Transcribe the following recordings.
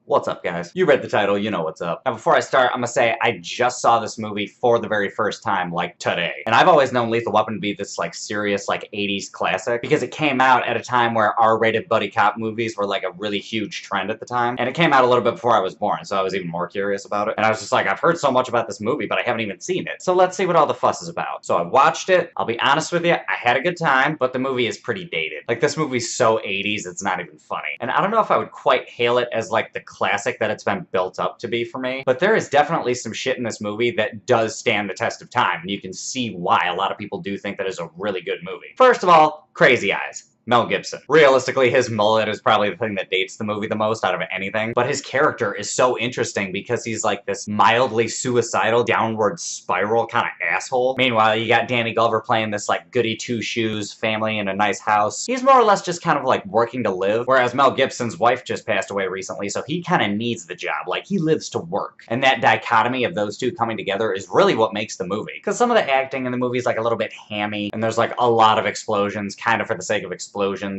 What's up, guys? You read the title, you know what's up. Now, before I start, I'm gonna say I just saw this movie for the very first time, like, today. And I've always known Lethal Weapon to be this, like, serious, like, 80s classic, because it came out at a time where R-rated buddy cop movies were, like, a really huge trend at the time. And it came out a little bit before I was born, so I was even more curious about it. And I was just like, I've heard so much about this movie, but I haven't even seen it. So let's see what all the fuss is about. So I watched it. I'll be honest with you, I had a good time, but the movie is pretty dated. Like, this movie's so 80s, it's not even funny. And I don't know if I would quite hail it as, like, the classic that it's been built up to be for me, but there is definitely some shit in this movie that does stand the test of time, and you can see why a lot of people do think that is a really good movie. First of all, Crazy Eyes. Mel Gibson. Realistically, his mullet is probably the thing that dates the movie the most out of anything, but his character is so interesting because he's like this mildly suicidal, downward spiral kind of asshole. Meanwhile, you got Danny Glover playing this like goody two-shoes family in a nice house. He's more or less just kind of like working to live, whereas Mel Gibson's wife just passed away recently, so he kind of needs the job. Like, he lives to work. And that dichotomy of those two coming together is really what makes the movie. Because some of the acting in the movie is like a little bit hammy, and there's like a lot of explosions, kind of for the sake of explosions.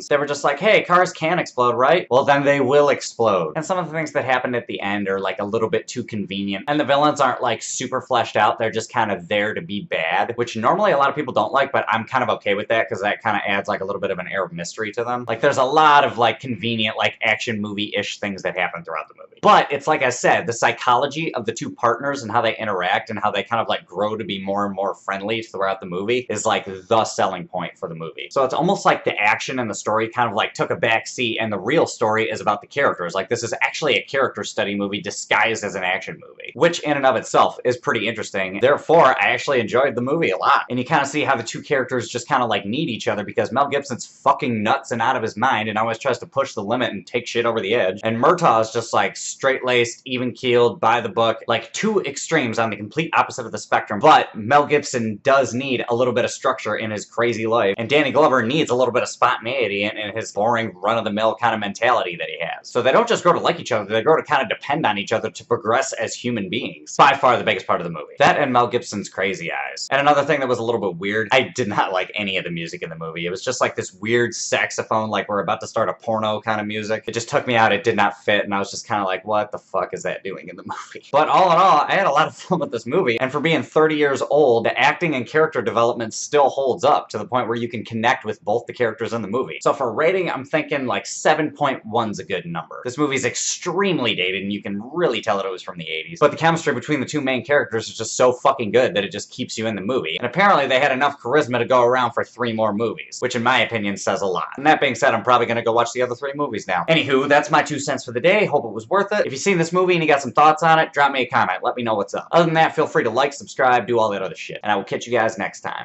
They were just like, hey, cars can explode, right? Well, then they will explode. And some of the things that happened at the end are like a little bit too convenient. And the villains aren't like super fleshed out. They're just kind of there to be bad, which normally a lot of people don't like, but I'm kind of okay with that because that kind of adds like a little bit of an air of mystery to them. Like, there's a lot of like convenient, like action movie-ish things that happen throughout the movie. But it's like I said, the psychology of the two partners and how they interact and how they kind of like grow to be more and more friendly throughout the movie is like the selling point for the movie. So it's almost like the action and the story kind of like took a back seat, and the real story is about the characters. Like, this is actually a character study movie disguised as an action movie, which in and of itself is pretty interesting. Therefore, I actually enjoyed the movie a lot. And you kind of see how the two characters just kind of like need each other, because Mel Gibson's fucking nuts and out of his mind and always tries to push the limit and take shit over the edge. And Murtaugh is just like straight-laced, even-keeled, by the book, like two extremes on the complete opposite of the spectrum. But Mel Gibson does need a little bit of structure in his crazy life, and Danny Glover needs a little bit of spontaneity in his boring, run-of-the-mill kind of mentality that he has. So they don't just grow to like each other, they grow to kind of depend on each other to progress as human beings. By far the biggest part of the movie. That and Mel Gibson's Crazy Eyes. And another thing that was a little bit weird, I did not like any of the music in the movie. It was just like this weird saxophone, like we're about to start a porno kind of music. It just took me out, it did not fit, and I was just kind of like, what the fuck is that doing in the movie? But all in all, I had a lot of fun with this movie, and for being 30 years old, the acting and character development still holds up to the point where you can connect with both the characters in the movie. So for rating, I'm thinking like 7.1's a good number. This movie's extremely dated, and you can really tell that it was from the 80s. But the chemistry between the two main characters is just so fucking good that it just keeps you in the movie. And apparently they had enough charisma to go around for 3 more movies, which in my opinion says a lot. And that being said, I'm probably gonna go watch the other 3 movies now. Anywho, that's my 2 cents for the day. Hope it was worth it. If you've seen this movie and you got some thoughts on it, drop me a comment. Let me know what's up. Other than that, feel free to like, subscribe, do all that other shit. And I will catch you guys next time.